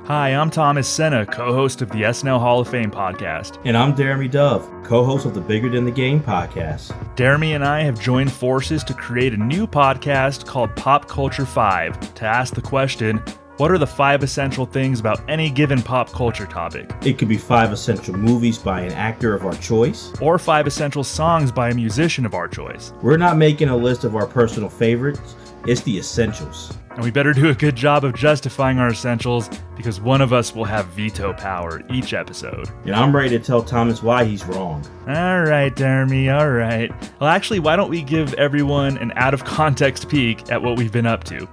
Hi, I'm Thomas Senna, co-host of the SNL Hall of Fame podcast. And I'm Jeremy Dove, co-host of the Bigger Than the Game podcast. Jeremy and I have joined forces to create a new podcast called Pop Culture 5 to ask the question, what are the 5 essential things about any given pop culture topic? It could be 5 essential movies by an actor of our choice. Or 5 essential songs by a musician of our choice. We're not making a list of our personal favorites, it's the essentials. And we better do a good job of justifying our essentials because one of us will have veto power each episode. And I'm ready to tell Thomas why he's wrong. All right, Jeremy, all right. Well, actually, why don't we give everyone an out-of-context peek at what we've been up to?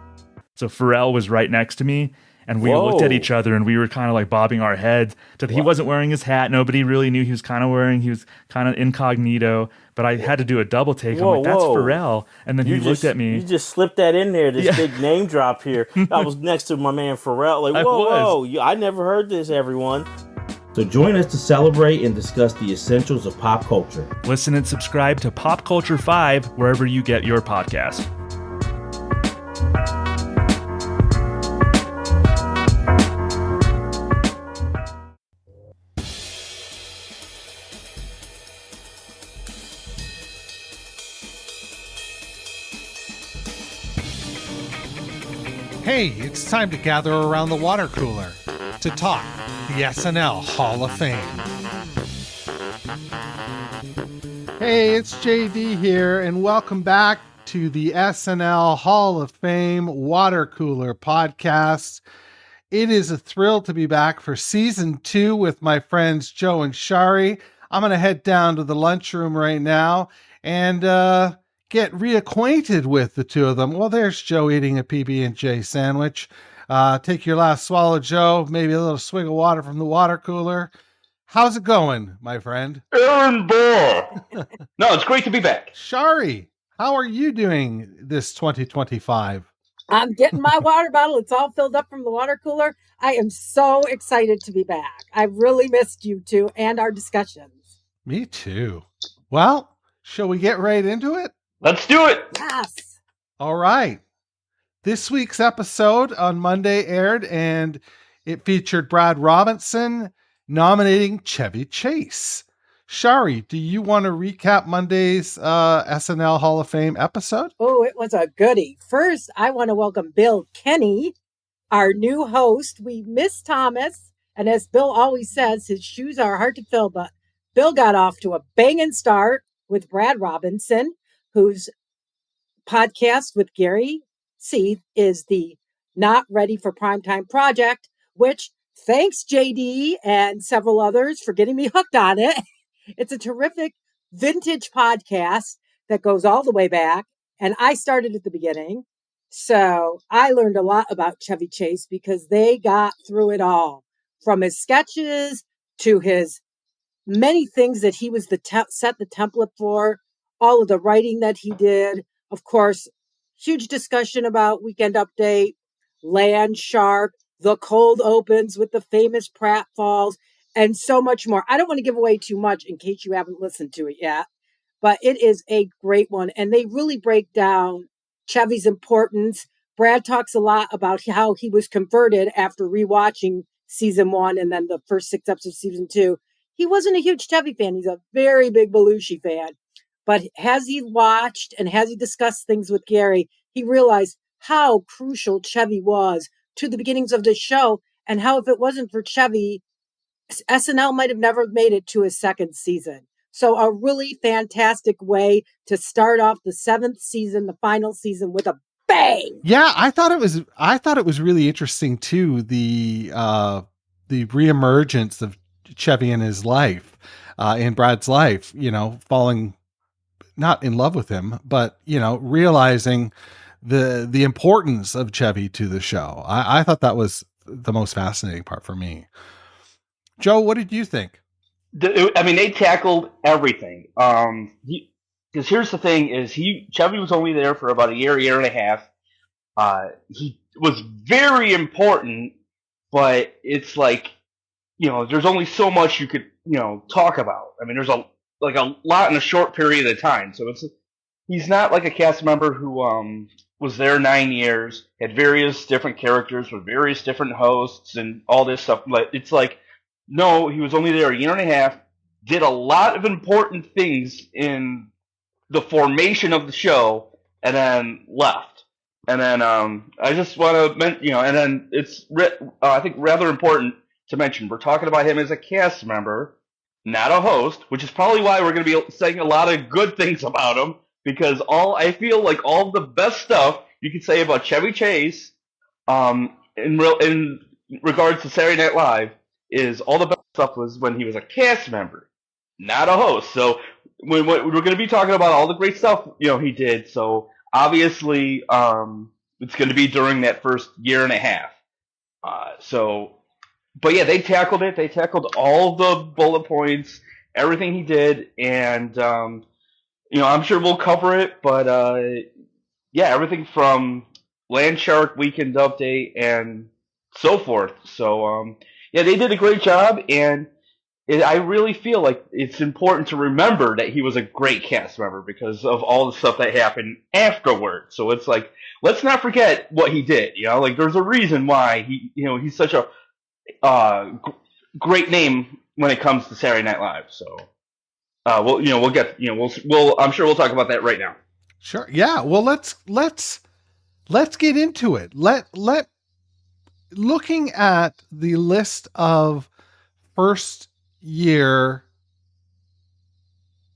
So Pharrell was right next to me, and we looked at each other, and we were kind of like bobbing our heads. He wasn't wearing his hat. Nobody really knew he was kind of incognito. But I had to do a double take. I'm like, that's Pharrell. And then he looked at me. You just slipped that in there, this big name drop here. I was next to my man Pharrell. Like, whoa. I never heard this, everyone. So join us to celebrate and discuss the essentials of pop culture. Listen and subscribe to Pop Culture 5 wherever you get your podcast. Hey, it's time to gather around the water cooler to talk the SNL Hall of Fame. Hey, it's JD here, and welcome back to the SNL Hall of Fame Water Cooler podcast. It is a thrill to be back for season 2 with my friends Joe and Shari. I'm going to head down to the lunchroom right now and get reacquainted with the two of them. Well, there's Joe eating a PB&J sandwich. Take your last swallow, Joe. Maybe a little swig of water from the water cooler. How's it going, my friend? Aaron Burr. No, it's great to be back. Shari, how are you doing this 2025? I'm getting my water bottle. It's all filled up from the water cooler. I am so excited to be back. I really missed you two and our discussions. Me too. Well, shall we get right into it? Let's do it. Yes. All right. This week's episode on Monday aired, and it featured Brad Robinson nominating Chevy Chase. Shari, do you want to recap Monday's SNL Hall of Fame episode? Oh, it was a goodie. First, I want to welcome Bill Kenny, our new host. We miss Thomas, and as Bill always says, his shoes are hard to fill, but Bill got off to a banging start with Brad Robinson, whose podcast with Gary Seith is the Not Ready for Primetime Project, which thanks JD and several others for getting me hooked on it. It's a terrific vintage podcast that goes all the way back, and I started at the beginning. So I learned a lot about Chevy Chase because they got through it all, from his sketches to his many things that he was set the template for, all of the writing that he did. Of course, huge discussion about Weekend Update, Land Shark, the cold opens with the famous pratfalls, and so much more. I don't want to give away too much in case you haven't listened to it yet, but it is a great one. And they really break down Chevy's importance. Brad talks a lot about how he was converted after rewatching season 1 and then the first 6 episodes of season 2. He wasn't a huge Chevy fan. He's a very big Belushi fan. But as he watched and as he discussed things with Gary, he realized how crucial Chevy was to the beginnings of the show, and how if it wasn't for Chevy, SNL might have never made it to his 2nd season. So a really fantastic way to start off the 7th season, the final season, with a bang. Yeah, I thought it was really interesting too, the reemergence of Chevy in his life, in Brad's life, falling not in love with him, but, realizing the importance of Chevy to the show. I thought that was the most fascinating part for me. Joe, what did you think? They tackled everything. Because here's the thing: Chevy was only there for about a year and a half. He was very important, but it's like, there's only so much you could, talk about. There's a lot in a short period of time. So he's not like a cast member who was there 9 years, had various different characters with various different hosts and all this stuff. But it's like, no, he was only there a year and a half, did a lot of important things in the formation of the show, and then left. And then I just want to mention, and then it's I think rather important to mention, we're talking about him as a cast member, not a host, which is probably why we're going to be saying a lot of good things about him, because I feel like all the best stuff you could say about Chevy Chase, in regards to Saturday Night Live, is all the best stuff was when he was a cast member, not a host. So we're going to be talking about all the great stuff he did. So obviously, it's going to be during that first year and a half. But yeah, they tackled it. They tackled all the bullet points, everything he did, and I'm sure we'll cover it. But yeah, everything from Land Shark, Weekend Update, and so forth. So yeah, they did a great job, and I really feel like it's important to remember that he was a great cast member because of all the stuff that happened afterward. So it's like, let's not forget what he did. Like there's a reason why he's such a great name when it comes to Saturday Night Live. So I'm sure we'll talk about that right now. Sure. Yeah. Well, let's get into it. Looking at the list of first year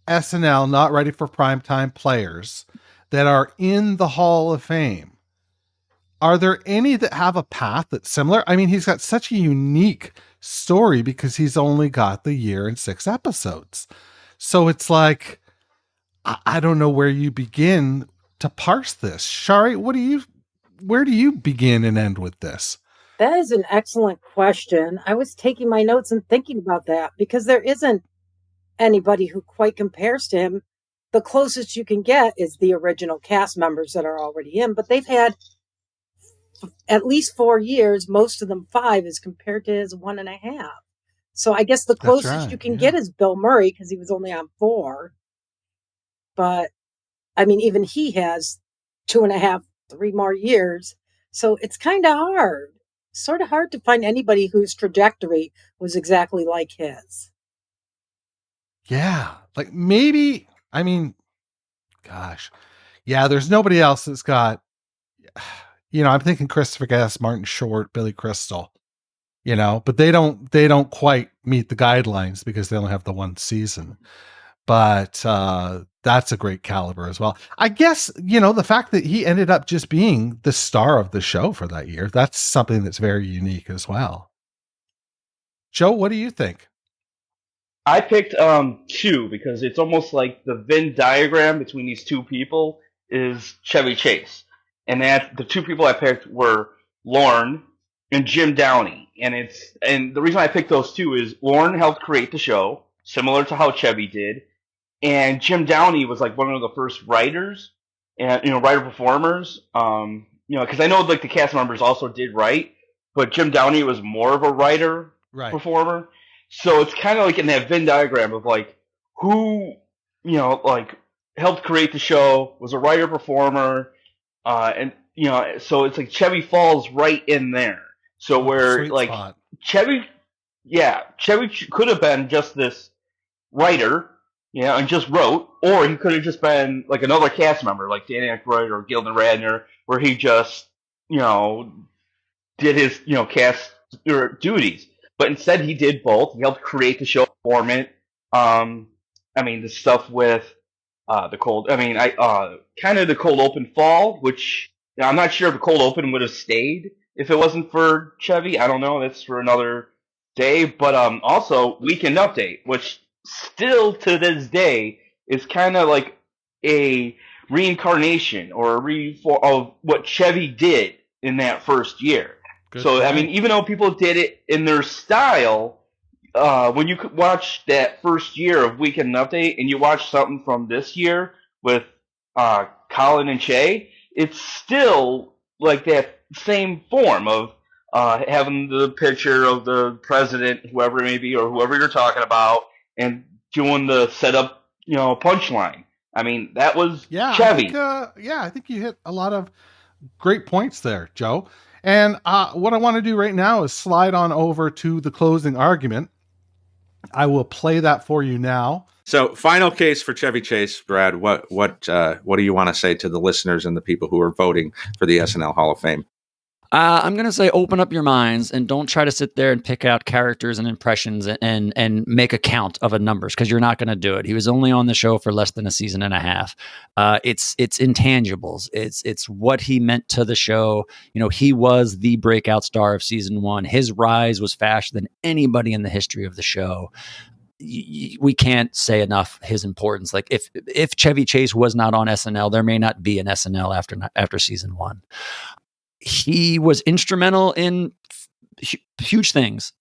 SNL not ready for primetime players that are in the Hall of Fame, are there any that have a path that's similar? I mean, he's got such a unique story because he's only got the year and 6 episodes. So it's like, I don't know where you begin to parse this. Shari, where do you begin and end with this? That is an excellent question. I was taking my notes and thinking about that because there isn't anybody who quite compares to him. The closest you can get is the original cast members that are already in, but they've had at least 4 years, most of them 5, as compared to his 1.5. So I guess the closest you can get is Bill Murray because he was only on 4. But I mean, even he has 2.5, 3 more years. So it's kind of hard. Sort of hard to find anybody whose trajectory was exactly like his. Yeah. Like maybe, I mean, gosh, yeah, there's nobody else that's got, I'm thinking Christopher Guest, Martin Short, Billy Crystal, but they don't quite meet the guidelines because they only have the 1 season. But that's a great caliber as well. I guess, the fact that he ended up just being the star of the show for that year, that's something that's very unique as well. Joe, what do you think? I picked 2 because it's almost like the Venn diagram between these 2 people is Chevy Chase. And that the 2 people I picked were Lorne and Jim Downey. And the reason I picked those 2 is Lorne helped create the show, similar to how Chevy did. And Jim Downey was like one of the first writers and, writer performers. Because I know like the cast members also did write, but Jim Downey was more of a writer performer. So it's kind of like in that Venn diagram of like who, like helped create the show, was a writer performer, and so it's like Chevy falls right in there. So where like spot. Chevy could have been just this writer, and just wrote, or he could have just been like another cast member, like Dan Aykroyd or Gildan Radner, where he just, did his, cast duties. But instead, he did both. He helped create the show, form it. The stuff with the cold. Kind of the cold open fall, which I'm not sure if the cold open would have stayed if it wasn't for Chevy. I don't know. That's for another day. But also Weekend Update, which still to this day is kind of like a reincarnation or of what Chevy did in that first year. Good so, point. Even though people did it in their style, when you watch that first year of Weekend Update and you watch something from this year with Colin and Che, it's still like that same form of having the picture of the president, whoever it may be, or whoever you're talking about, and doing the setup, punchline. That was Chevy. I think you hit a lot of Great points there, Joe. And what I want to do right now is slide on over to the closing argument. I will play that for you now. So, final case for Chevy Chase, Brad. What do you want to say to the listeners and the people who are voting for the SNL Hall of Fame? I'm going to say open up your minds and don't try to sit there and pick out characters and impressions and make a count of numbers, because you're not going to do it. He was only on the show for less than a season and a half. It's intangibles. It's what he meant to the show. You know, he was the breakout star of season 1. His rise was faster than anybody in the history of the show. We can't say enough his importance. Like if Chevy Chase was not on SNL, there may not be an SNL after season 1. He was instrumental in huge things,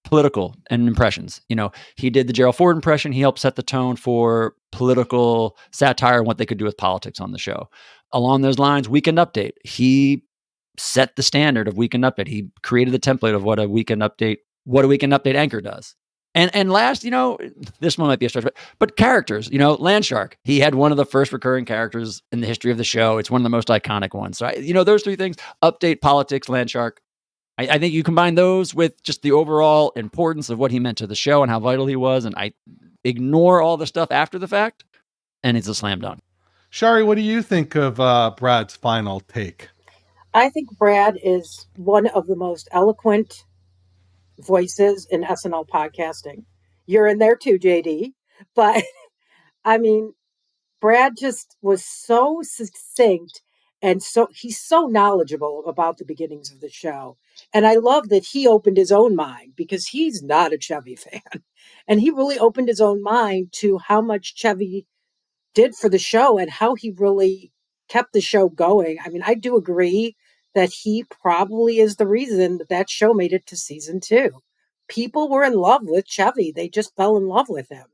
political and impressions. You know, he did the Gerald Ford impression. He helped set the tone for political satire and what they could do with politics on the show. Along those lines, Weekend Update. He set the standard of Weekend Update. He created the template of what a Weekend Update anchor does. And last, you know, this one might be a stretch, but characters, you know, Landshark, he had one of the first recurring characters in the history of the show. It's one of the most iconic ones. So, those three things, Update, politics, Landshark, I think you combine those with just the overall importance of what he meant to the show and how vital he was. And I ignore all the stuff after the fact, and it's a slam dunk. Shari, what do you think of Brad's final take? I think Brad is one of the most eloquent voices in SNL podcasting. You're in there too, JD. But I mean, Brad just was so succinct, and he's so knowledgeable about the beginnings of the show. And I love that he opened his own mind, because he's not a Chevy fan. And he really opened his own mind to how much Chevy did for the show and how he really kept the show going. I mean, I do agree that he probably is the reason that show made it to season 2. People were in love with Chevy. They just fell in love with him.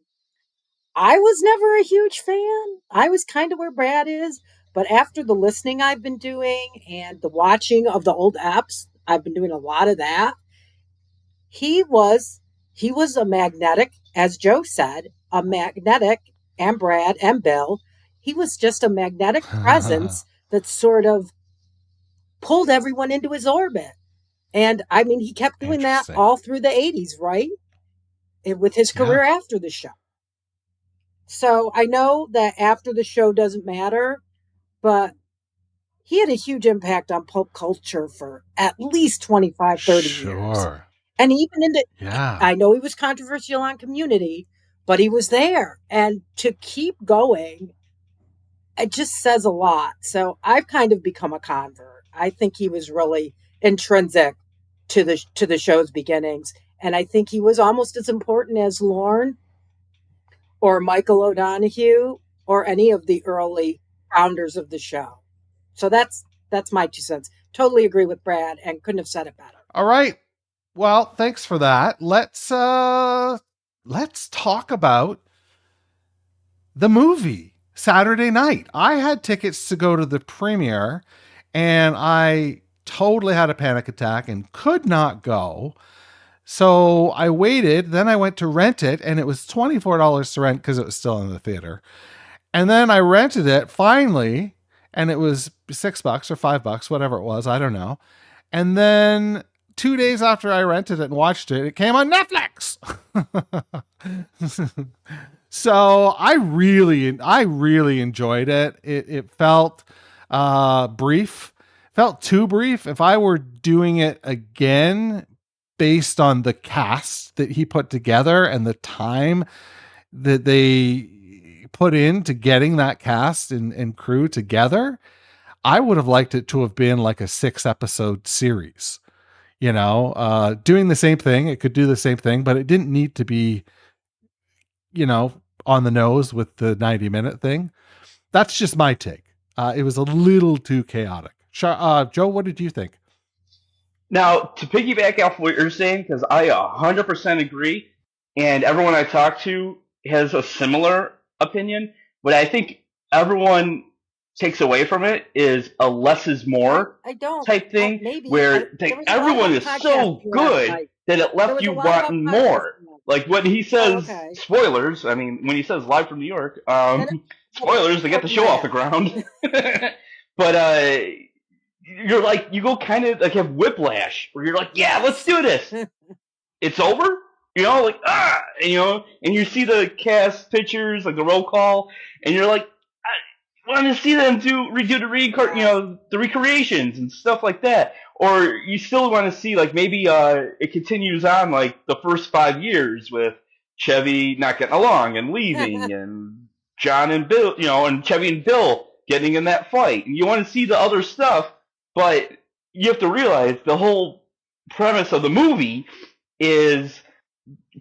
I was never a huge fan. I was kind of where Brad is. But after the listening I've been doing and the watching of the old apps, I've been doing a lot of that. He was a magnetic, as Joe said, a magnetic, and Brad and Bill. He was just a magnetic presence that sort of pulled everyone into his orbit. And I mean, he kept doing that all through the 80s, right? With his career after the show. So I know that after the show doesn't matter, but he had a huge impact on pop culture for at least 25, 30 years. And even I know he was controversial on Community, but he was there. And to keep going, it just says a lot. So I've kind of become a convert. I think he was really intrinsic to the show's beginnings. And I think he was almost as important as Lorne or Michael O'Donoghue or any of the early founders of the show. So that's my 2 cents. Totally agree with Brad and couldn't have said it better. All right. Well, thanks for that. Let's talk about the movie Saturday night. I had tickets to go to the premiere, and I totally had a panic attack and could not go. So I waited. Then I went to rent it, and it was $24 to rent because it was still in the theater. And then I rented it finally, and it was $6 or $5, whatever it was. I don't know. And then 2 days after I rented it and watched it, it came on Netflix. So I really enjoyed it. It felt brief, felt too brief. If I were doing it again, based on the cast that he put together and the time that they put into getting that cast and crew together, I would have liked it to have been like a 6-episode series, doing the same thing. It could do the same thing, but it didn't need to be, on the nose with the 90-minute thing. That's just my take. It was a little too chaotic. Joe, what did you think? Now, to piggyback off what you're saying, because I 100% agree, and everyone I talk to has a similar opinion, what I think everyone takes away from it is a less is more type thing, everyone is so good that it left you wanting more. Like when he says spoilers, I mean, when he says live from New York, spoilers to get the show off the ground. But you're like, you go kind of like have whiplash, where you're like, yeah, let's do this. It's over, like and you see the cast pictures, like the roll call, and you're like, I want to see them redo the recreations and stuff like that. Or you still want to see like maybe it continues on like the first 5 years with Chevy not getting along and leaving, and John and Bill, and Chevy and Bill getting in that fight. And you want to see the other stuff, but you have to realize the whole premise of the movie is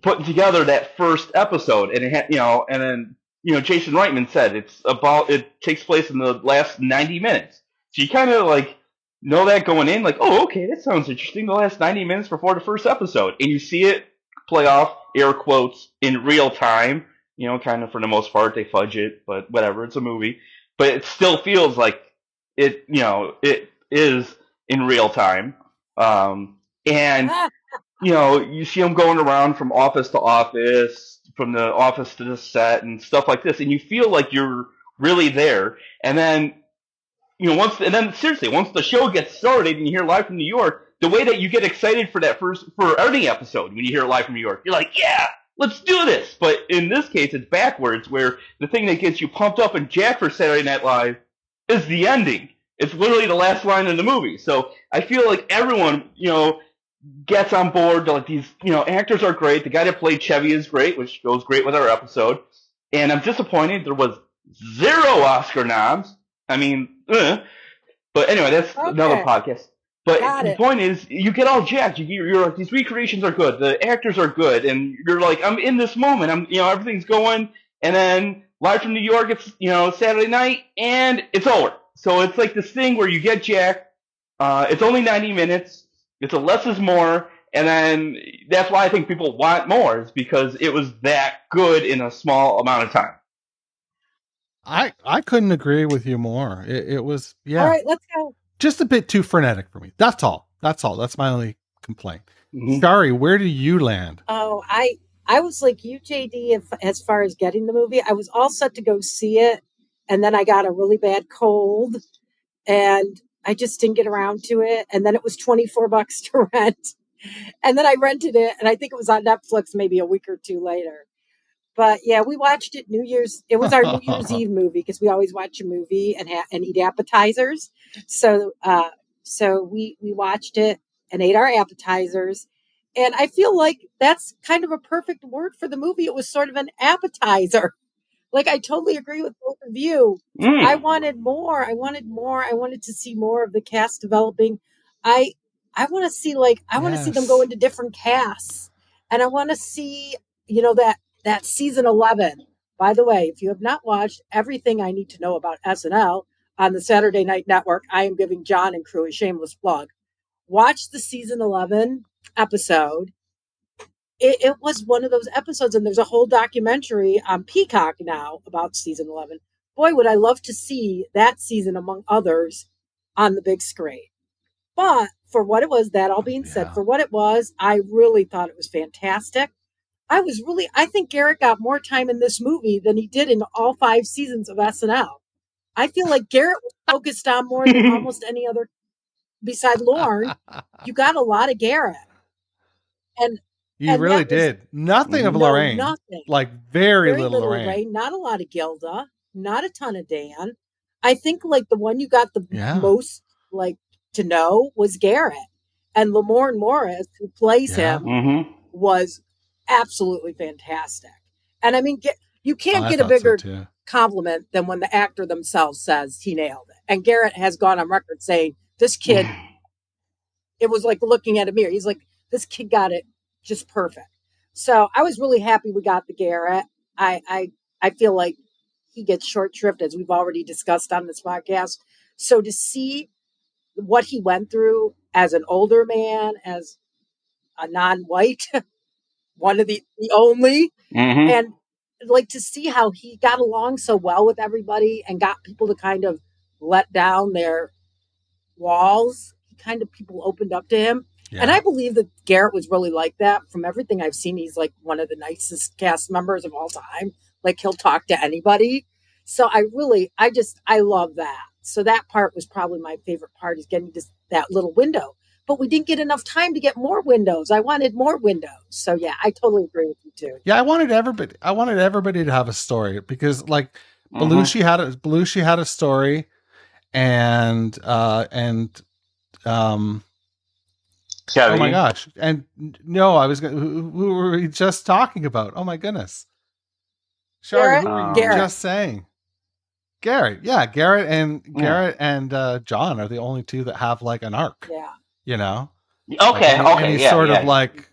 putting together that first episode, and and then Jason Reitman said it takes place in the last 90 minutes. So you kind of like know that going in, like, oh, okay, that sounds interesting. The last 90 minutes before the first episode, and you see it play off, air quotes, in real time. Kind of for the most part, they fudge it, but whatever, it's a movie. But it still feels like it is in real time. And you see them going around from office to office, from the office to the set, and stuff like this, and you feel like you're really there. And then, once the show gets started and you hear Live from New York, the way that you get excited for any episode when you hear Live from New York, you're like, yeah, let's do this. But in this case, it's backwards, where the thing that gets you pumped up and jacked for Saturday Night Live is the ending. It's literally the last line in the movie. So I feel like everyone, gets on board. Like, these, actors are great. The guy that played Chevy is great, which goes great with our episode. And I'm disappointed there was 0 Oscar noms. I mean, but anyway, that's another podcast. But the point is, you get all jacked. You're like, these recreations are good. The actors are good, and you're like, I'm in this moment. Everything's going, and then Live from New York, it's Saturday night, and it's over. So it's like this thing where you get jacked. It's only 90 minutes. It's a less is more, and then that's why I think people want more, is because it was that good in a small amount of time. I couldn't agree with you more. It was, yeah. All right, let's go. Just a bit too frenetic for me. That's all. That's my only complaint. Shari, where do you land? Oh, I was like you, JD, as far as getting the movie. I was all set to go see it, and then I got a really bad cold, and I just didn't get around to it. And then it was $24 to rent. And then I rented it, and I think it was on Netflix maybe a week or two later. But yeah, we watched it New Year's. It was our New Year's Eve movie, because we always watch a movie and eat appetizers. So we watched it and ate our appetizers. And I feel like that's kind of a perfect word for the movie. It was sort of an appetizer. Like, I totally agree with both of you. I wanted more. I wanted to see more of the cast developing. I want to see see them go into different casts. And I want to see, that season 11. By the way, if you have not watched everything I need to know about SNL on the Saturday Night Network, I am giving John and crew a shameless plug. Watch the season 11 episode. It was one of those episodes, and there's a whole documentary on Peacock now about season 11. Boy, would I love to see that season, among others, on the big screen. But for what it was, that all being said, for what it was, I really thought it was fantastic. I think Garrett got more time in this movie than he did in all 5 seasons of SNL. I feel like Garrett was focused on more than almost any other, beside Lorne. You got a lot of Garrett. And you really did. Nothing of Lorraine. Nothing. Like very little Lorraine. Not a lot of Gilda. Not a ton of Dan. I think like the one you got the most like to know was Garrett. And Lamorne Morris, who plays him, was absolutely fantastic. And I mean, you can't get a bigger compliment than when the actor themselves says he nailed it. And Garrett has gone on record saying, this kid, it was like looking at a mirror. He's like, this kid got it just perfect. So I was really happy we got the Garrett. I feel like he gets short shrift, as we've already discussed on this podcast. So to see what he went through as an older man, as a non-white, one of the only, and like to see how he got along so well with everybody and got people to kind of let down their walls. Kind of people opened up to him. Yeah. And I believe that Garrett was really like that. From everything I've seen, he's like one of the nicest cast members of all time. Like, he'll talk to anybody. So I love that. So that part was probably my favorite part, is getting to that little window. But we didn't get enough time to get more windows. I wanted more windows. So yeah, I totally agree with you too. Yeah, I wanted everybody to have a story, because like Belushi had a story, and Chevy. oh my gosh. And no, who were we just talking about? Oh my goodness. Shari, who were you just saying? Garrett. Yeah, Garrett and John are the only two that have like an arc. Yeah. You know? Okay, and he's sort of like,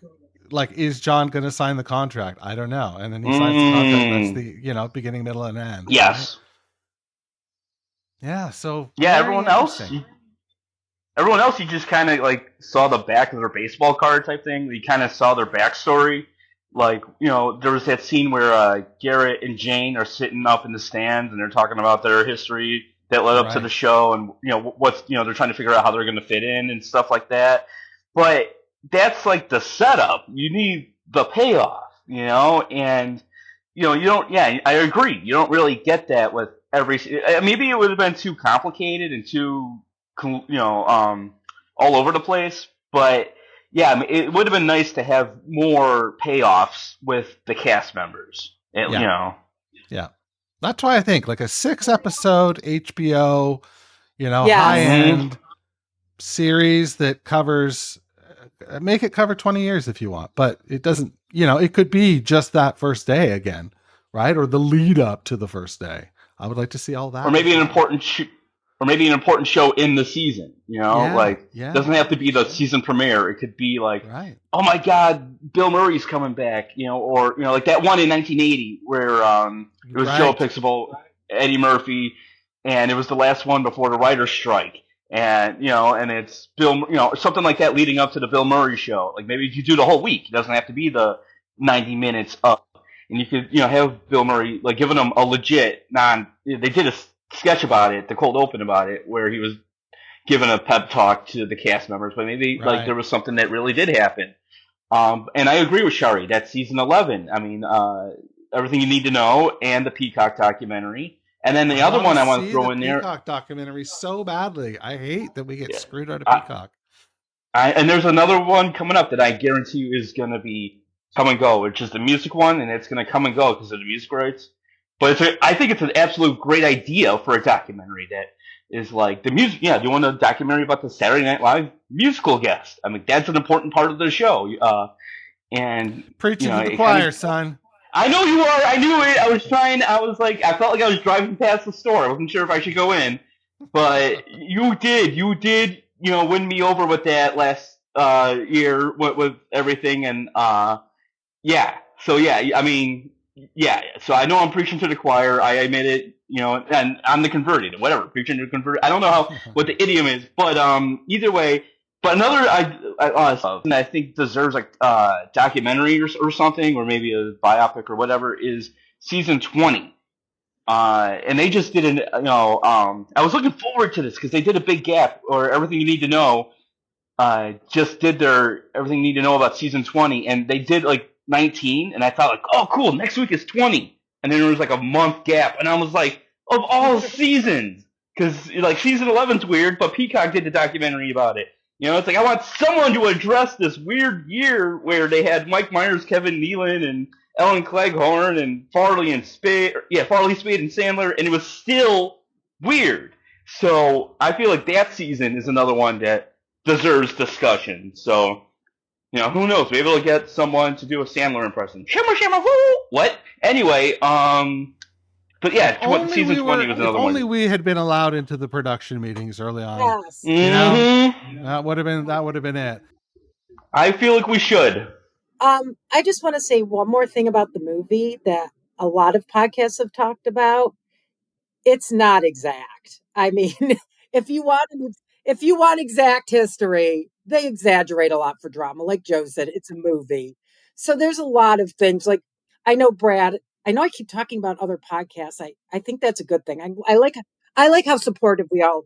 is John going to sign the contract? I don't know. And then he signs the contract. That's the, beginning, middle, and end. Yes. Right? Yeah. So everyone else, you just kind of like saw the back of their baseball card type thing. You kind of saw their backstory. Like, there was that scene where Garrett and Jane are sitting up in the stands and they're talking about their history that led up to the show, and they're trying to figure out how they're going to fit in and stuff like that. But that's like the setup. You need the payoff, and you don't. Yeah, I agree. You don't really get that with every. Maybe it would have been too complicated and too, all over the place. But yeah, it would have been nice to have more payoffs with the cast members. Yeah. That's why I think like a 6-episode HBO, high-end series that covers, make it cover 20 years if you want, but it doesn't, it could be just that first day again, right? Or the lead up to the first day. I would like to see all that. Or maybe an important show in the season, it doesn't have to be the season premiere. It could be like, oh my God, Bill Murray's coming back, or, like that one in 1980 where it was Joe Pixable, Eddie Murphy, and it was the last one before the writer's strike. And, and it's Bill, something like that leading up to the Bill Murray show. Like maybe you do the whole week. It doesn't have to be the 90 minutes up. And you could, have Bill Murray, like giving them a legit they did a sketch about it, the cold open about it, where he was giving a pep talk to the cast members, but maybe like there was something that really did happen. And I agree with Shari. That's season 11. I mean, Everything You Need to Know and the Peacock documentary. And then the other one I want to throw in there. Peacock documentary so badly. I hate that we get screwed out of Peacock. And there's another one coming up that I guarantee you is going to be come and go, which is the music one, and it's going to come and go because of the music rights. But I think it's an absolute great idea for a documentary that is like the music. Yeah, do you want a documentary about the Saturday Night Live musical guest? I mean, that's an important part of the show. And preaching to the choir, son. I know you are. I knew it. I felt like I was driving past the store. I wasn't sure if I should go in, but you did. You did. Win me over with that last year with everything, and yeah. So yeah, I mean. Yeah, so I know I'm preaching to the choir. I admit it, and I'm the converted, whatever, preaching to the converted. I don't know what the idiom is, but either way. But another I think deserves like documentary or something, or maybe a biopic or whatever, is season 20. And they just did I was looking forward to this because they did a big gap, or Everything You Need to Know. Just did their Everything You Need to Know about season 20, and they did like 19, and I thought like, oh cool, next week is 20, and then there was like a month gap, and I was like, of all seasons, because like season 11's weird, but Peacock did the documentary about it. It's like I want someone to address this weird year where they had Mike Myers, Kevin Nealon, and Ellen Cleghorn, and Farley, Spade, and Sandler, and it was still weird. So I feel like that season is another one that deserves discussion. So. Who knows? Maybe we'll get someone to do a Sandler impression. Shimmer, shimmer, woo! What? Anyway, but yeah, season 20 was another one. If only we had been allowed into the production meetings early on. Yes. Mm-hmm. That would have been it. I feel like we should. I just want to say one more thing about the movie that a lot of podcasts have talked about. It's not exact. I mean, if you want exact history, they exaggerate a lot for drama. Like Joe said, it's a movie. So there's a lot of things. Like, I know Brad, I keep talking about other podcasts. I think that's a good thing. I like how supportive we all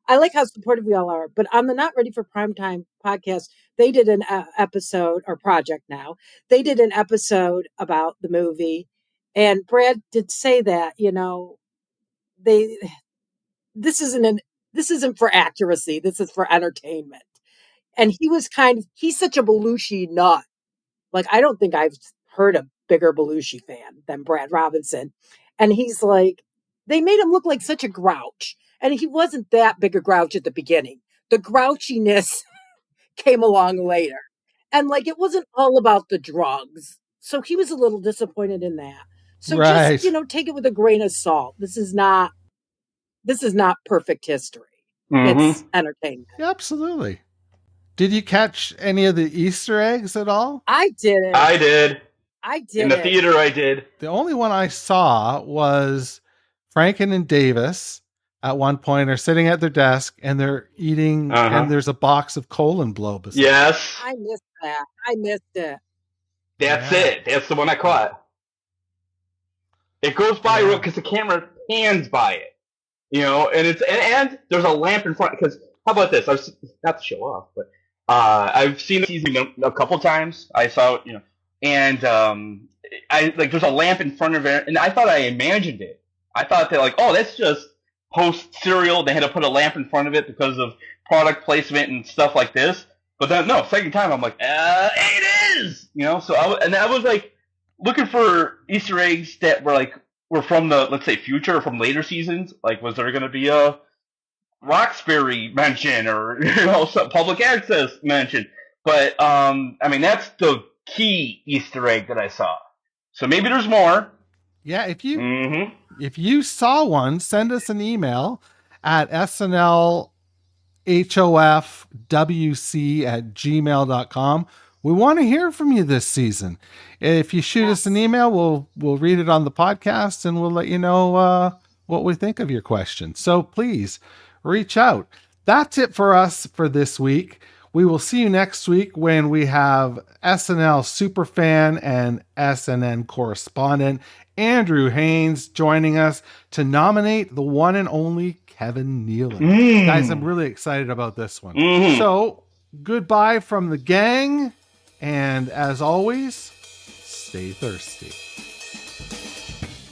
are. But on the Not Ready for Primetime podcast, they did an episode, or project now. They did an episode about the movie. And Brad did say that, this isn't for accuracy. This is for entertainment. And he's such a Belushi nut. Like, I don't think I've heard a bigger Belushi fan than Brad Robinson. And he's like, they made him look like such a grouch. And he wasn't that big a grouch at the beginning. The grouchiness came along later. And like, it wasn't all about the drugs. So he was a little disappointed in that. So Right. just, take it with a grain of salt. This is not perfect history. It's entertainment. Yeah, absolutely. Did you catch any of the Easter eggs at all? I didn't. I did. I did. In the theater, I did. The only one I saw was Franken and Davis at one point are sitting at their desk and they're eating, and there's a box of colon blow beside. Yes. I missed that. I missed it. That's it. That's the one I caught. It goes by real because the camera pans by it, and there's a lamp in front. Because how about this? Not to show off, but I've seen the season a couple times. I saw it, and there's a lamp in front of it, and I thought I imagined it. I thought that that's just post serial. They had to put a lamp in front of it because of product placement and stuff like this. But then no, second time I'm like, it is, So I was like looking for Easter eggs that were from the, let's say, future or from later seasons. Like, was there going to be a Roxbury mention or some public access mention? But that's the key Easter egg that I saw. So maybe there's more. Yeah, if you saw one, send us an email at snlhofwc@gmail.com. We want to hear from you this season. If you shoot us an email, we'll read it on the podcast and we'll let you know what we think of your question. So please reach out. That's it for us for this week. We will see you next week when we have SNL superfan and SNN correspondent Andrew Haynes joining us to nominate the one and only Kevin Nealon. Guys, I'm really excited about this one. So goodbye from the gang. And as always, stay thirsty.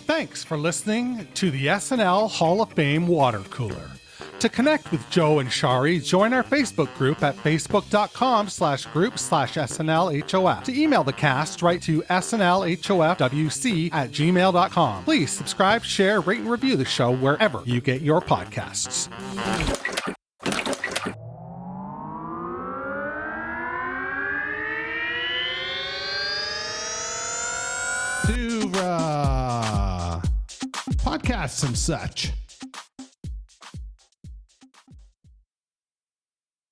Thanks for listening to the SNL Hall of Fame Water Cooler. To connect with Joe and Shari, join our Facebook group at facebook.com/group/SNLHOF. To email the cast, write to snlhofwc@gmail.com. Please subscribe, share, rate, and review the show wherever you get your podcasts. To podcasts and such.